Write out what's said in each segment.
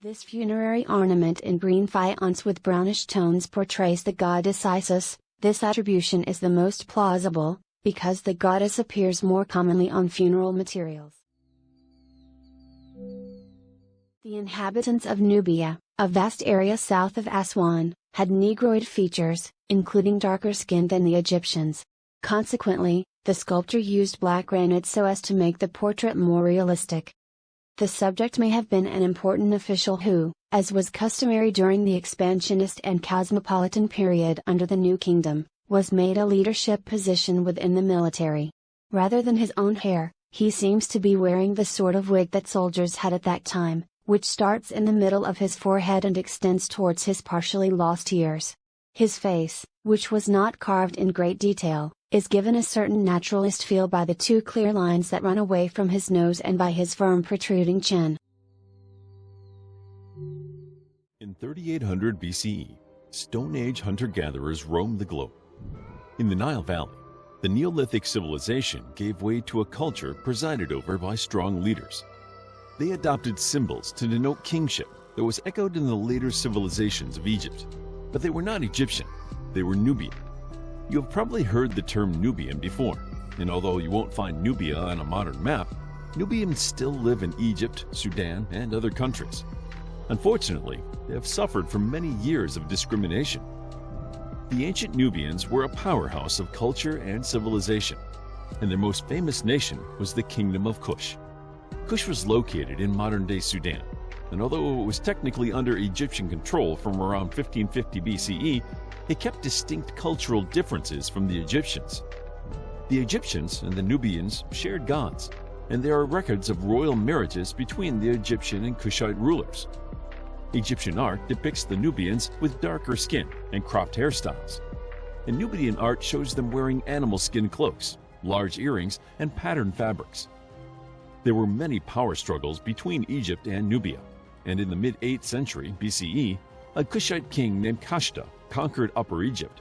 This funerary ornament in green faience with brownish tones portrays the goddess Isis. This attribution is the most plausible, because the goddess appears more commonly on funeral materials. The inhabitants of Nubia, a vast area south of Aswan, had Negroid features, including darker skin than the Egyptians. Consequently, the sculptor used black granite so as to make the portrait more realistic. The subject may have been an important official who, as was customary during the expansionist and cosmopolitan period under the New Kingdom, was made a leadership position within the military. Rather than his own hair, he seems to be wearing the sort of wig that soldiers had at that time, which starts in the middle of his forehead and extends towards his partially lost ears. His face, which was not carved in great detail, is given a certain naturalist feel by the two clear lines that run away from his nose and by his firm protruding chin. In 3800 BCE, Stone Age hunter-gatherers roamed the globe. In the Nile Valley, the Neolithic civilization gave way to a culture presided over by strong leaders. They adopted symbols to denote kingship that was echoed in the later civilizations of Egypt. But they were not Egyptian, they were Nubian. You have probably heard the term Nubian before, and although you won't find Nubia on a modern map, Nubians still live in Egypt, Sudan, and other countries. Unfortunately, they have suffered from many years of discrimination. The ancient Nubians were a powerhouse of culture and civilization, and their most famous nation was the Kingdom of Kush. Kush was located in modern-day Sudan, and although it was technically under Egyptian control from around 1550 BCE, it kept distinct cultural differences from the Egyptians. The Egyptians and the Nubians shared gods, and there are records of royal marriages between the Egyptian and Kushite rulers. Egyptian art depicts the Nubians with darker skin and cropped hairstyles, and Nubian art shows them wearing animal skin cloaks, large earrings, and patterned fabrics. There were many power struggles between Egypt and Nubia, and in the mid-8th century BCE, a Kushite king named Kashta conquered Upper Egypt.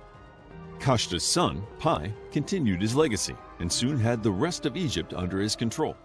Kashta's son, Pi, continued his legacy and soon had the rest of Egypt under his control.